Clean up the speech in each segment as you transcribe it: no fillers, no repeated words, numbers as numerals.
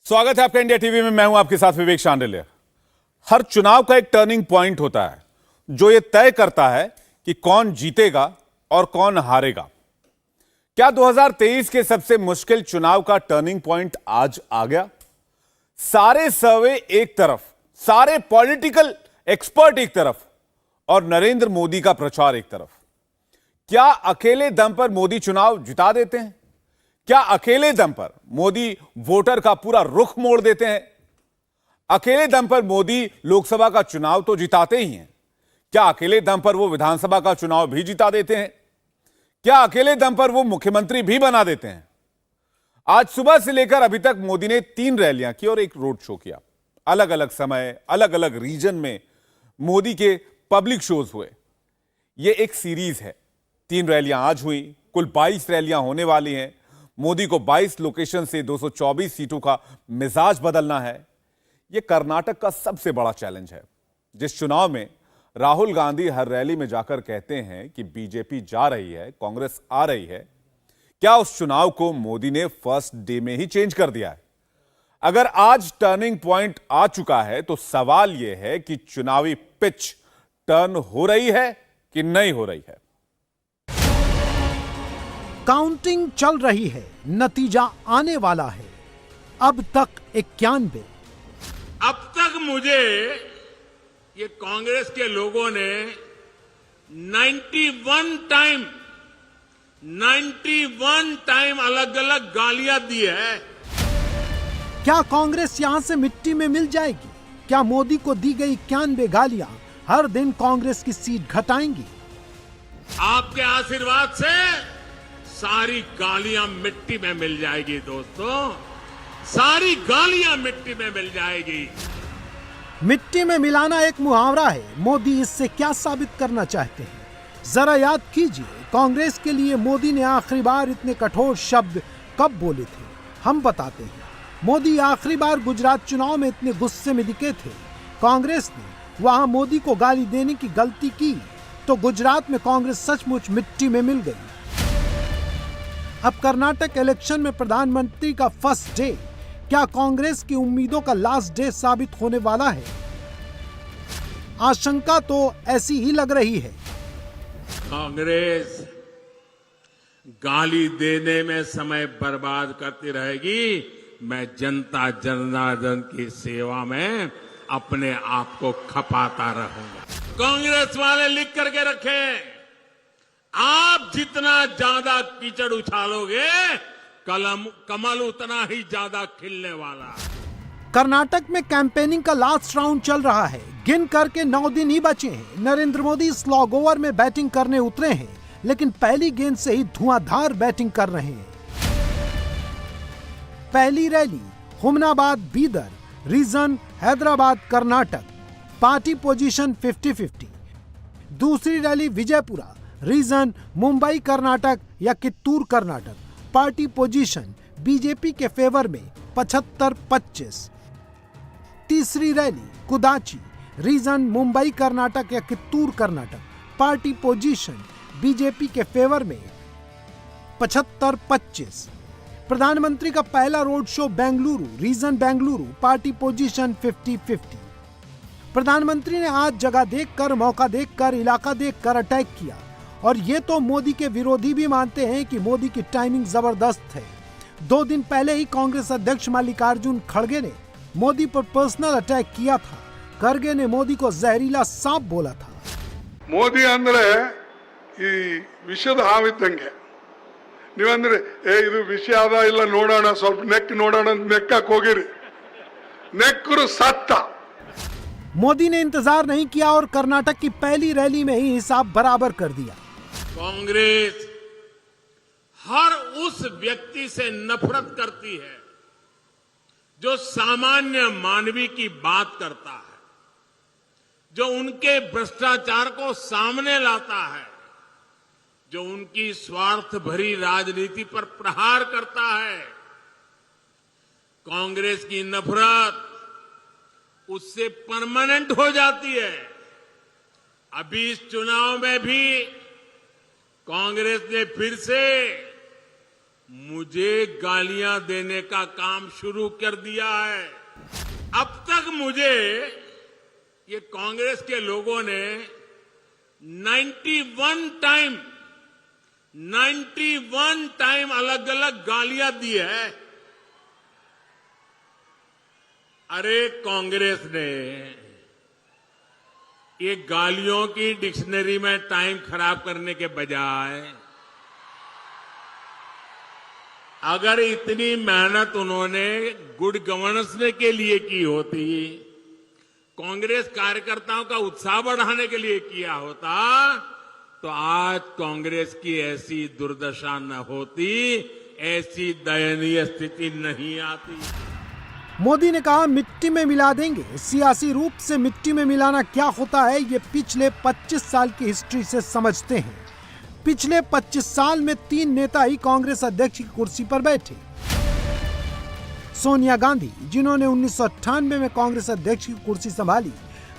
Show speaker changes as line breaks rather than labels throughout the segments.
स्वागत है आपका इंडिया टीवी में। मैं हूं आपके साथ विवेक शांडिल्य। हर चुनाव का एक टर्निंग पॉइंट होता है जो यह तय करता है कि कौन जीतेगा और कौन हारेगा। क्या 2023 के सबसे मुश्किल चुनाव का टर्निंग पॉइंट आज आ गया? सारे सर्वे एक तरफ, सारे पॉलिटिकल एक्सपर्ट एक तरफ और नरेंद्र मोदी का प्रचार एक तरफ। क्या अकेले दम पर मोदी चुनाव जिता देते हैं? क्या अकेले दम पर मोदी वोटर का पूरा रुख मोड़ देते हैं? अकेले दम पर मोदी लोकसभा का चुनाव तो जिताते ही हैं, क्या अकेले दम पर वो विधानसभा का चुनाव भी जिता देते हैं? क्या अकेले दम पर वो मुख्यमंत्री भी बना देते हैं? आज सुबह से लेकर अभी तक मोदी ने 3 रैलियां की और एक रोड शो किया। अलग अलग समय, अलग अलग रीजन में मोदी के पब्लिक शोज हुए। यह एक सीरीज है। 3 रैलियां आज हुई, कुल 22 रैलियां होने वाली हैं। मोदी को 22 लोकेशन से 224 सीटों का मिजाज बदलना है। यह कर्नाटक का सबसे बड़ा चैलेंज है, जिस चुनाव में राहुल गांधी हर रैली में जाकर कहते हैं कि बीजेपी जा रही है, कांग्रेस आ रही है। क्या उस चुनाव को मोदी ने फर्स्ट डे में ही चेंज कर दिया है? अगर आज टर्निंग पॉइंट आ चुका है तो सवाल यह है कि चुनावी पिच टर्न हो रही है कि नहीं हो रही है।
काउंटिंग चल रही है, नतीजा आने वाला है। अब तक 91।
अब तक मुझे ये कांग्रेस के लोगों ने 91 टाइम अलग अलग गालियां दी है।
क्या कांग्रेस यहां से मिट्टी में मिल जाएगी? क्या मोदी को दी गई 91 गालियां हर दिन कांग्रेस की सीट घटाएंगी?
आपके आशीर्वाद से सारी गालियां मिट्टी में मिल जाएगी दोस्तों, सारी गालियां मिट्टी में मिल जाएगी।
मिट्टी में मिलाना एक मुहावरा है। मोदी इससे क्या साबित करना चाहते हैं? जरा याद कीजिए, कांग्रेस के लिए मोदी ने आखिरी बार इतने कठोर शब्द कब बोले थे? हम बताते हैं। मोदी आखिरी बार गुजरात चुनाव में इतने गुस्से में दिखे थे। कांग्रेस ने वहां मोदी को गाली देने की गलती की तो गुजरात में कांग्रेस सचमुच मिट्टी में मिल गई। अब कर्नाटक इलेक्शन में प्रधानमंत्री का फर्स्ट डे क्या कांग्रेस की उम्मीदों का लास्ट डे साबित होने वाला है? आशंका तो ऐसी ही लग रही है।
कांग्रेस गाली देने में समय बर्बाद करती रहेगी। मैं जनता जनार्दन की सेवा में अपने आप को खपाता रहूंगा। कांग्रेस वाले लिख करके रखें, आप जितना ज्यादा कीचड़ उछालोगे कमल उतना ही ज्यादा खिलने वाला।
कर्नाटक में कैंपेनिंग का लास्ट राउंड चल रहा है। गिन करके 9 दिन ही बचे हैं। नरेंद्र मोदी स्लॉग ओवर में बैटिंग करने उतरे हैं, लेकिन पहली गेंद से ही धुआंधार बैटिंग कर रहे हैं। पहली rally Humnabad Bidar, region Hyderabad Karnataka, party position 50-50। दूसरी रैली विजयपुरा, रीजन मुंबई कर्नाटक या Kittur Karnataka, party position BJP के फेवर में 75-25। तीसरी रैली कुदाची, रीजन मुंबई कर्नाटक या Kittur Karnataka, party position BJP के फेवर में 75-25। प्रधानमंत्री का पहला road show Bengaluru, region Bengaluru, party position 50-50। प्रधानमंत्री ने आज जगह देखकर, मौका देखकर, इलाका देखकर अटैक किया और ये तो मोदी के विरोधी भी मानते हैं कि मोदी की टाइमिंग जबरदस्त है। 2 दिन पहले ही कांग्रेस अध्यक्ष मल्लिकार्जुन खड़गे ने मोदी पर पर्सनल अटैक किया था। खड़गे ने मोदी को जहरीला सांप बोला था।
ಮೋದಿ ಅಂದ್ರೆ ಈ ವಿಷದ ಹಾವಿದ್ದಂಗೆ. ನೀವಂದ್ರೆ ಇದು ವಿಷ ಅದ ಇಲ್ಲ ನೋಡೋಣ, ಸ್ವಲ್ಪ ನೆಕ್ ನೋಡೋಣ ಅಂತ ನೆಕ್ಕಕ್ಕೆ ಹೋಗಿರಿ, ನೆಕ್ಕರು ಸತ್ತ।
मोदी ने इंतजार नहीं किया और कर्नाटक की पहली रैली में ही हिसाब बराबर कर दिया।
कांग्रेस हर उस व्यक्ति से नफरत करती है जो सामान्य मानवीय की बात करता है, जो उनके भ्रष्टाचार को सामने लाता है, जो उनकी स्वार्थ भरी राजनीति पर प्रहार करता है। कांग्रेस की नफरत उससे परमानेंट हो जाती है। अभी इस चुनाव में भी कांग्रेस ने फिर से मुझे गालियां देने का काम शुरू कर दिया है। अब तक मुझे ये कांग्रेस के लोगों ने 91 टाइम अलग अलग गालियां दी है। अरे कांग्रेस ने ये गालियों की डिक्शनरी में टाइम खराब करने के बजाय अगर इतनी मेहनत उन्होंने गुड गवर्नेंस के लिए की होती, कांग्रेस कार्यकर्ताओं का उत्साह बढ़ाने के लिए किया होता, तो आज कांग्रेस की ऐसी दुर्दशा न होती, ऐसी दयनीय स्थिति नहीं आती।
मोदी ने कहा मिट्टी में मिला देंगे। सियासी रूप से मिट्टी में मिलाना क्या होता है ये पिछले 25 साल की हिस्ट्री से समझते हैं। पिछले 25 साल में 3 नेता ही कांग्रेस अध्यक्ष की कुर्सी पर बैठे। सोनिया गांधी, जिन्होंने 1998 में कांग्रेस अध्यक्ष की कुर्सी संभाली,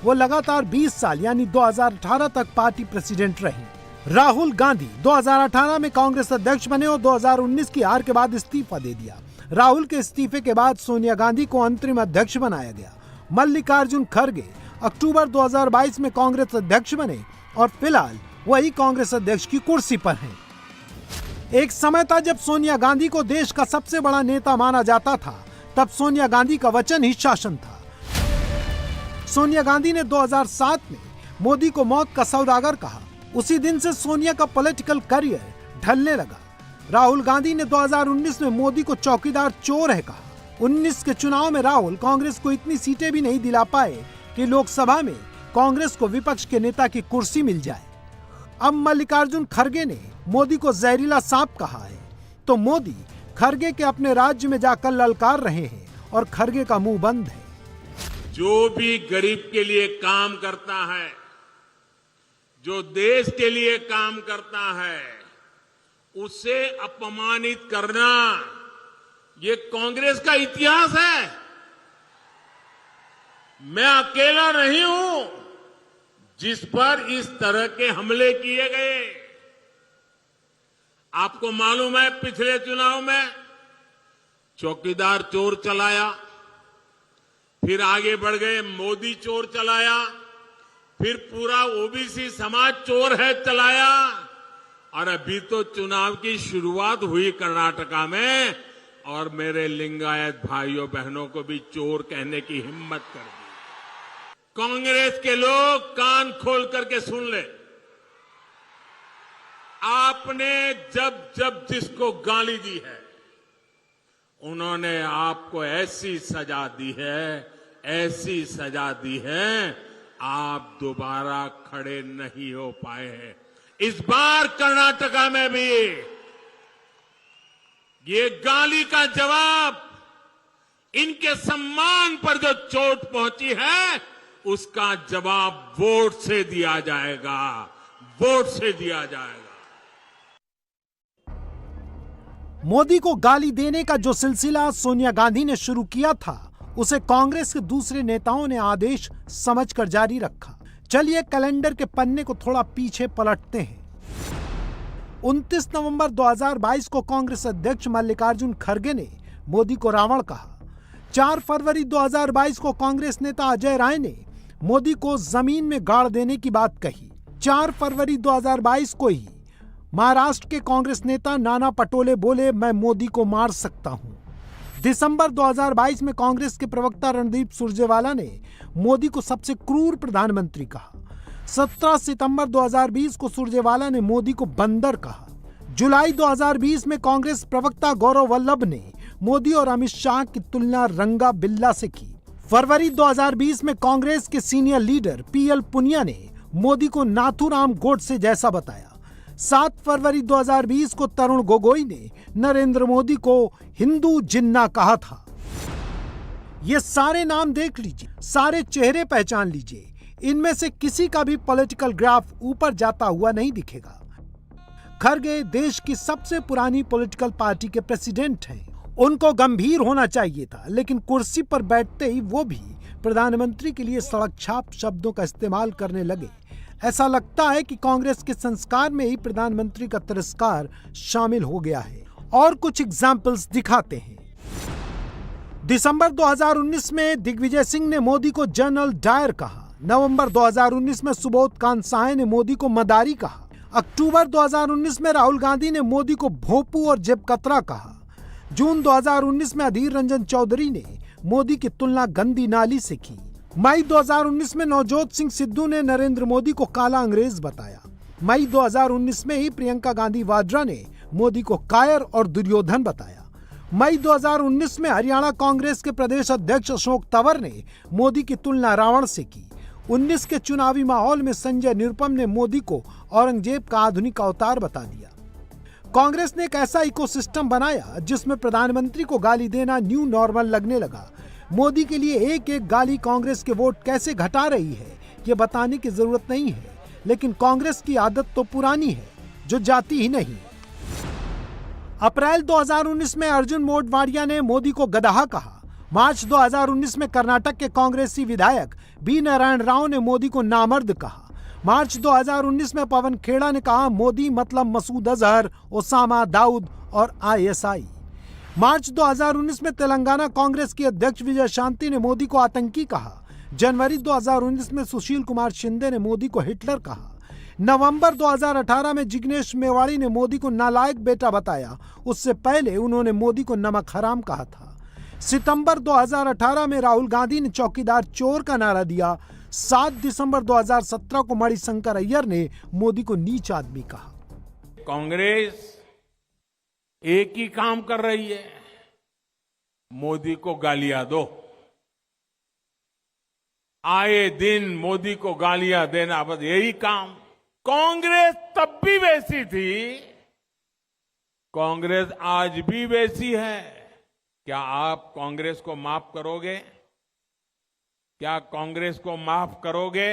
वो लगातार 20 साल यानी 2018 तक पार्टी प्रेसिडेंट रही। राहुल गांधी 2018 में कांग्रेस अध्यक्ष बने और 2019 की हार के बाद इस्तीफा दे दिया। राहुल के इस्तीफे के बाद सोनिया गांधी को अंतरिम अध्यक्ष बनाया गया। मल्लिकार्जुन खड़गे अक्टूबर 2022 में कांग्रेस अध्यक्ष बने और फिलहाल वही कांग्रेस अध्यक्ष की कुर्सी पर हैं। एक समय था जब सोनिया गांधी को देश का सबसे बड़ा नेता माना जाता था, तब सोनिया गांधी का वचन ही शासन था। सोनिया गांधी ने 2007 में मोदी को मौत का सौदागर कहा। उसी दिन से सोनिया का पॉलिटिकल करियर ढलने लगा। राहुल गांधी ने 2019 में मोदी को चौकीदार चोर है कहा। 19 के चुनाव में राहुल कांग्रेस को इतनी सीटें भी नहीं दिला पाए कि लोकसभा में कांग्रेस को विपक्ष के नेता की कुर्सी मिल जाए। अब मल्लिकार्जुन खड़गे ने मोदी को जहरीला सांप कहा है, तो मोदी खड़गे के अपने राज्य में जाकर ललकार रहे हैं और खड़गे का मुंह बंद है।
जो भी गरीब के लिए काम करता है, जो देश के लिए काम करता है, उसे अपमानित करना ये कांग्रेस का इतिहास है। मैं अकेला नहीं हूं जिस पर इस तरह के हमले किए गए। आपको मालूम है पिछले चुनाव में चौकीदार चोर चलाया, फिर आगे बढ़ गए मोदी चोर चलाया, फिर पूरा ओबीसी समाज चोर है चलाया, और अभी तो चुनाव की शुरुआत हुई कर्नाटका में और मेरे लिंगायत भाइयों बहनों को भी चोर कहने की हिम्मत कर दी। कांग्रेस के लोग कान खोल करके सुन ले, आपने जब जब जिसको गाली दी है उन्होंने आपको ऐसी सजा दी है, ऐसी सजा दी है, आप दोबारा खड़े नहीं हो पाए हैं। इस बार कर्नाटका में भी ये गाली का जवाब, इनके सम्मान पर जो चोट पहुंची है उसका जवाब वोट से दिया जाएगा, वोट से दिया जाएगा।
मोदी को गाली देने का जो सिलसिला सोनिया गांधी ने शुरू किया था, उसे कांग्रेस के दूसरे नेताओं ने आदेश समझकर जारी रखा। चलिए कैलेंडर के पन्ने को थोड़ा पीछे पलटते हैं। 29 नवंबर 2022 को कांग्रेस अध्यक्ष मल्लिकार्जुन खड़गे ने मोदी को रावण कहा। 4 फरवरी 2022 को कांग्रेस नेता अजय राय ने मोदी को जमीन में गाड़ देने की बात कही। 4 फरवरी 2022 को ही महाराष्ट्र के कांग्रेस नेता नाना पटोले बोले, मैं मोदी को मार सकता हूं। दिसंबर 2022 में कांग्रेस के प्रवक्ता रणदीप सुरजेवाला ने मोदी को सबसे क्रूर प्रधानमंत्री कहा। 17 सितंबर 2020 को सुरजेवाला ने मोदी को बंदर कहा। जुलाई 2020 में कांग्रेस प्रवक्ता गौरव वल्लभ ने मोदी और अमित शाह की तुलना रंगा बिल्ला से की। फरवरी 2020 में कांग्रेस के सीनियर लीडर पीएल पुनिया ने मोदी को नाथूराम गोडसे जैसा बताया। 7 फरवरी 2020 को तरुण गोगोई ने नरेंद्र मोदी को हिंदू जिन्ना कहा था। ये सारे नाम देख लीजिए, सारे चेहरे पहचान लीजिए, इनमें से किसी का भी पॉलिटिकल ग्राफ ऊपर जाता हुआ नहीं दिखेगा। खड़गे देश की सबसे पुरानी पॉलिटिकल पार्टी के प्रेसिडेंट हैं। उनको गंभीर होना चाहिए था, लेकिन कुर्सी पर बैठते ही वो भी प्रधानमंत्री के लिए सड़क छाप शब्दों का इस्तेमाल करने लगे। ऐसा लगता है कि कांग्रेस के संस्कार में ही प्रधानमंत्री का तिरस्कार शामिल हो गया है और कुछ एग्जाम्पल्स दिखाते हैं। दिसंबर 2019 में दिग्विजय सिंह ने मोदी को जनरल डायर कहा। नवंबर 2019 में सुबोध कांत सहाय ने मोदी को मदारी कहा। अक्टूबर 2019 में राहुल गांधी ने मोदी को भोंपू और जेबकतरा कहा। जून 2019 में अधीर रंजन चौधरी ने मोदी की तुलना गंदी नाली से की। मई 2019 में नवजोत सिंह सिद्धू ने नरेंद्र मोदी को काला अंग्रेज बताया। मई 2019 में ही प्रियंका गांधी वाड्रा ने मोदी को कायर और दुर्योधन बताया। मई 2019 में हरियाणा कांग्रेस के प्रदेश अध्यक्ष अशोक तंवर ने मोदी की तुलना रावण से की। 19 के चुनावी माहौल में संजय निरुपम ने मोदी को औरंगजेब का आधुनिक अवतार बता दिया। कांग्रेस ने एक ऐसा इकोसिस्टम बनाया जिसमें प्रधानमंत्री को गाली देना न्यू नॉर्मल लगने लगा। मोदी के लिए एक एक गाली कांग्रेस के वोट कैसे घटा रही है ये बताने की जरूरत नहीं है, लेकिन कांग्रेस की आदत तो पुरानी है जो जाती ही नहीं। अप्रैल 2019 में अर्जुन मोढवाडिया ने मोदी को गधा कहा। मार्च 2019 में कर्नाटक के कांग्रेसी विधायक बी नारायण राव ने मोदी को नामर्द कहा। मार्च 2019 में पवन खेड़ा ने कहा मोदी मतलब मसूद अजहर, ओसामा, दाऊद और ISI। मार्च 2019 में तेलंगाना कांग्रेस की अध्यक्ष विजय शांति ने मोदी को आतंकी कहा। जनवरी 2019 में सुशील कुमार शिंदे ने मोदी को हिटलर कहा। नवंबर 2018 में जिग्नेश मेवाड़ी ने मोदी को नालायक बेटा बताया। उससे पहले उन्होंने मोदी को नमक हराम कहा था। सितंबर 2018 में राहुल गांधी ने चौकीदार चोर का नारा दिया। 7 दिसंबर 2017 को मणिशंकर अय्यर ने मोदी को नीच आदमी कहा।
कांग्रेस एक ही काम कर रही है, मोदी को गालियां दो। आए दिन मोदी को गालियां देना, बस यही काम। कांग्रेस तब भी वैसी थी, कांग्रेस आज भी वैसी है। क्या आप कांग्रेस को माफ करोगे? क्या कांग्रेस को माफ करोगे?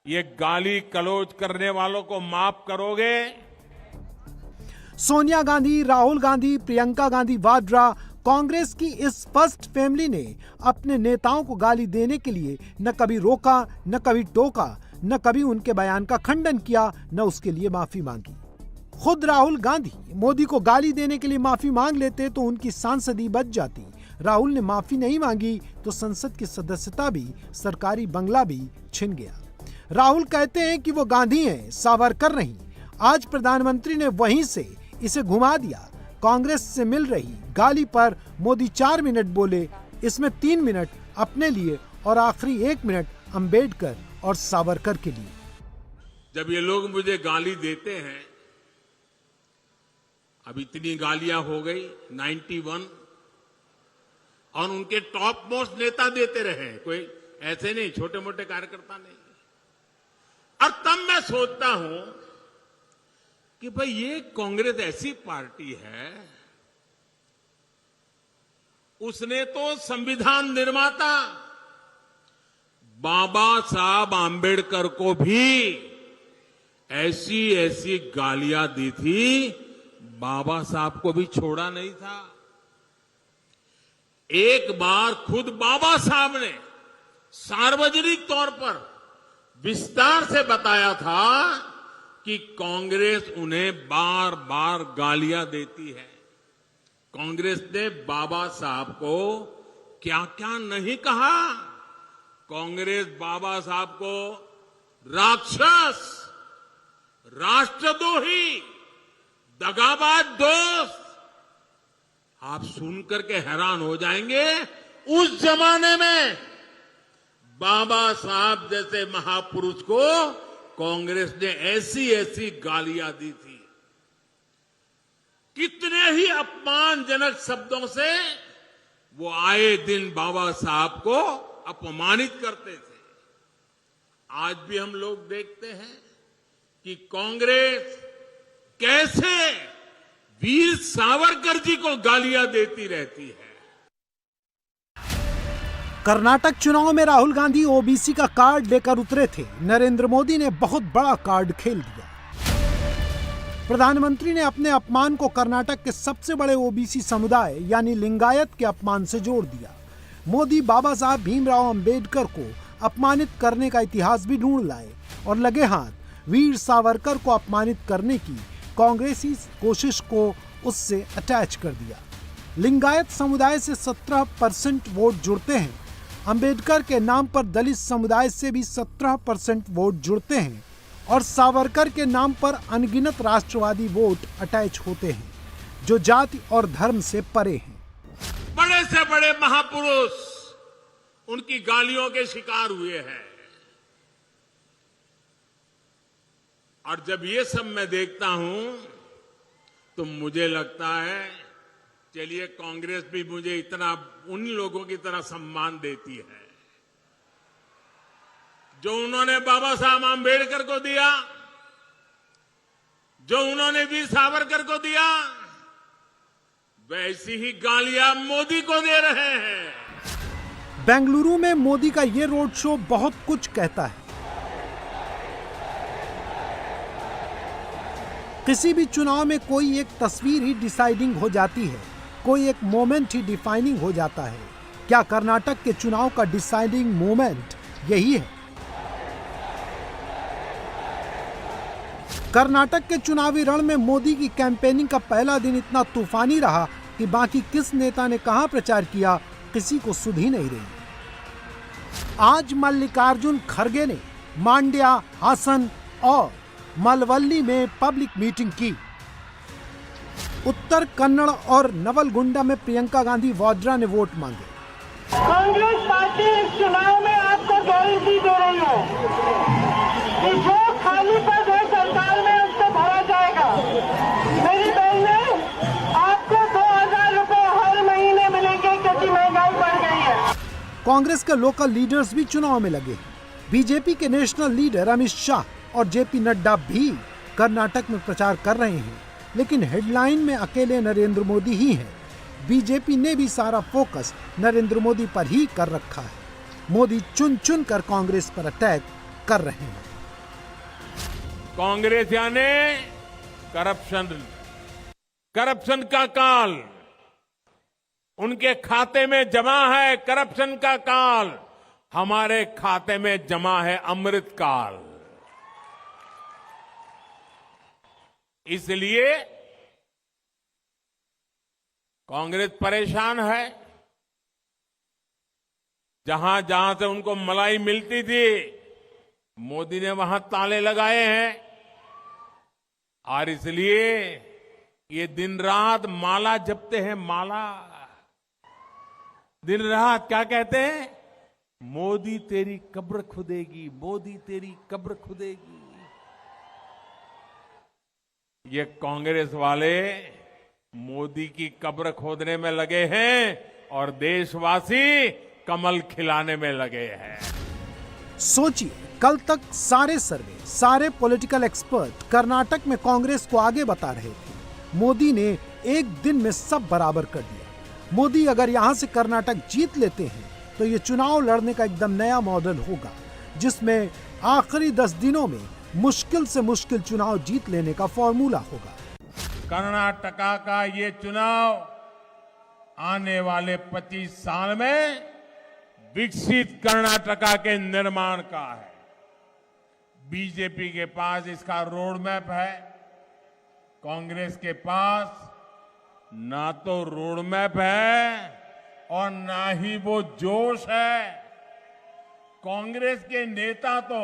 ये गाली गलौज करने वालों को माफ करोगे?
सोनिया गांधी, राहुल गांधी, प्रियंका गांधी वाड्रा, कांग्रेस की इस फर्स्ट फैमिली ने अपने नेताओं को गाली देने के लिए न कभी रोका, न कभी टोका, न कभी उनके बयान का खंडन किया, न उसके लिए माफी मांगी। खुद राहुल गांधी मोदी को गाली देने के लिए माफी मांग लेते तो उनकी सांसदी बच जाती। राहुल ने माफी नहीं मांगी तो संसद की सदस्यता भी, सरकारी बंगला भी छिन गया। राहुल कहते हैं कि वो गांधी हैं, सावरकर नहीं। आज प्रधानमंत्री ने वहीं से इसे घुमा दिया। कांग्रेस से मिल रही गाली पर मोदी 4 मिनट बोले, इसमें 3 मिनट अपने लिए और आखिरी 1 मिनट अंबेडकर और सावरकर के लिए।
जब ये लोग मुझे गाली देते हैं, अब इतनी गालियां हो गई 91, और उनके टॉप मोस्ट नेता देते रहे, कोई ऐसे नहीं, छोटे मोटे कार्यकर्ता नहीं। और तब मैं सोचता हूं कि भाई ये कांग्रेस ऐसी पार्टी है, उसने तो संविधान निर्माता बाबा साहब आंबेडकर को भी ऐसी ऐसी गालियां दी थी, बाबा साहब को भी छोड़ा नहीं था। एक बार खुद बाबा साहब ने सार्वजनिक तौर पर विस्तार से बताया था कि कांग्रेस उन्हें बार बार गालियां देती है। कांग्रेस ने बाबा साहब को क्या क्या नहीं कहा। कांग्रेस बाबा साहब को राक्षस, राष्ट्रद्रोही, दगाबाज दोस्त, आप सुनकर के हैरान हो जाएंगे। उस जमाने में बाबा साहब जैसे महापुरुष को कांग्रेस ने ऐसी ऐसी गालियां दी थी। कितने ही अपमानजनक शब्दों से वो आए दिन बाबा साहब को अपमानित करते थे। आज भी हम लोग देखते हैं कि कांग्रेस कैसे वीर सावरकर जी को गालियां देती रहती है।
कर्नाटक चुनाव में राहुल गांधी ओबीसी का कार्ड लेकर उतरे थे। नरेंद्र मोदी ने बहुत बड़ा कार्ड खेल दिया। प्रधानमंत्री ने अपने अपमान को कर्नाटक के सबसे बड़े ओबीसी समुदाय यानी लिंगायत के अपमान से जोड़ दिया। मोदी बाबा साहब भीमराव अंबेडकर को अपमानित करने का इतिहास भी ढूंढ लाए और लगे हाथ वीर सावरकर को अपमानित करने की कांग्रेसी कोशिश को उससे अटैच कर दिया। लिंगायत समुदाय से 17% वोट जुड़ते हैं। अंबेडकर के नाम पर दलित समुदाय से भी 17% वोट जुड़ते हैं और सावरकर के नाम पर अनगिनत राष्ट्रवादी वोट अटैच होते हैं जो जाति और धर्म से परे हैं।
बड़े से बड़े महापुरुष उनकी गालियों के शिकार हुए हैं। और जब ये सब मैं देखता हूं तो मुझे लगता है चलिए कांग्रेस भी मुझे इतना उन लोगों की तरह सम्मान देती है जो उन्होंने बाबा साहब आंबेडकर को दिया, जो उन्होंने वीर सावरकर को दिया, वैसी ही गालियां मोदी को दे रहे हैं।
बेंगलुरु में मोदी का ये रोड शो बहुत कुछ कहता है। किसी भी चुनाव में कोई एक तस्वीर ही डिसाइडिंग हो जाती है, कोई एक मोमेंट ही डिफाइनिंग हो जाता है। क्या कर्नाटक के चुनाव का डिसाइडिंग मोमेंट यही है? कर्नाटक के चुनावी रण में मोदी की कैंपेनिंग का पहला दिन इतना तूफानी रहा कि बाकी किस नेता ने कहां प्रचार किया किसी को सुध ही नहीं रही। आज मल्लिकार्जुन खड़गे ने मांड्या, हासन और मलवल्ली में पब्लिक मीटिंग की। उत्तर कन्नड़ और नवलगुंडा में प्रियंका गांधी वाड्रा ने वोट मांगे।
कांग्रेस पार्टी इस चुनाव में आपको गारंटी दे रही है कि जो खाली पद है सरकार में उसको भरा जाएगा। मेरी बहनें, आपको 2000 रुपए हर महीने मिलेंगे क्योंकि महंगाई बढ़ गई है।
कांग्रेस के लोकल लीडर्स भी चुनाव में लगे। बीजेपी के नेशनल लीडर अमित शाह और जेपी नड्डा भी कर्नाटक में प्रचार कर रहे हैं, लेकिन हेडलाइन में अकेले नरेंद्र मोदी ही हैं। बीजेपी ने भी सारा फोकस नरेंद्र मोदी पर ही कर रखा है। मोदी चुन चुन कर कांग्रेस पर अटैक कर रहे हैं।
कांग्रेस यानी करप्शन का काल उनके खाते में जमा है। करप्शन का काल हमारे खाते में जमा है अमृत काल। इसलिए कांग्रेस परेशान है। जहां जहां से उनको मलाई मिलती थी मोदी ने वहां ताले लगाए हैं और इसलिए ये दिन रात माला जपते हैं। माला दिन रात क्या कहते हैं? मोदी तेरी कब्र खुदेगी, मोदी तेरी कब्र खुदेगी। ये कांग्रेस वाले मोदी की कब्र खोदने में लगे हैं और देशवासी कमल खिलाने में लगे हैं।
सोचिए, कल तक सारे सर्वे, सारे पॉलिटिकल एक्सपर्ट कर्नाटक में कांग्रेस को आगे बता रहे थे। मोदी ने एक दिन में सब बराबर कर दिया। मोदी अगर यहां से कर्नाटक जीत लेते हैं तो ये चुनाव लड़ने का एकदम नया मॉडल होगा, जिसमें आखिरी 10 दिनों में मुश्किल से मुश्किल चुनाव जीत लेने का फॉर्मूला होगा।
कर्नाटका का ये चुनाव आने वाले 25 साल में विकसित कर्नाटका के निर्माण का है। बीजेपी के पास इसका रोड मैप है। कांग्रेस के पास ना तो रोड मैप है और ना ही वो जोश है। कांग्रेस के नेता तो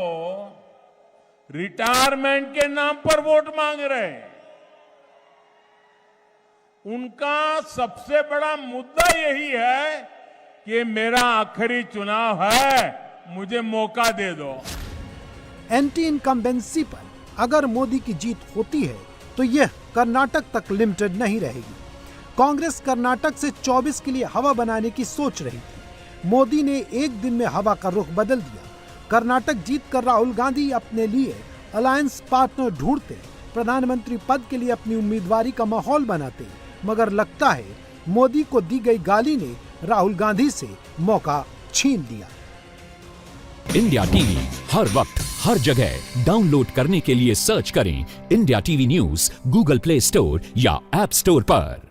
रिटायरमेंट के नाम पर वोट मांग रहे हैं। उनका सबसे बड़ा मुद्दा यही है कि मेरा आखिरी चुनाव है, मुझे मौका दे दो।
एंटी इनकम्बेंसी पर अगर मोदी की जीत होती है तो यह कर्नाटक तक लिमिटेड नहीं रहेगी। कांग्रेस कर्नाटक से 24 के लिए हवा बनाने की सोच रही थी। मोदी ने एक दिन में हवा का रुख बदल दिया। कर्नाटक जीतकर राहुल गांधी अपने लिए अलायंस पार्टनर ढूंढते, प्रधानमंत्री पद के लिए अपनी उम्मीदवारी का माहौल बनाते, मगर लगता है मोदी को दी गई गाली ने राहुल गांधी से मौका छीन लिया।
इंडिया टीवी हर वक्त हर जगह डाउनलोड करने के लिए सर्च करें India TV news Google play store या ऐप स्टोर पर।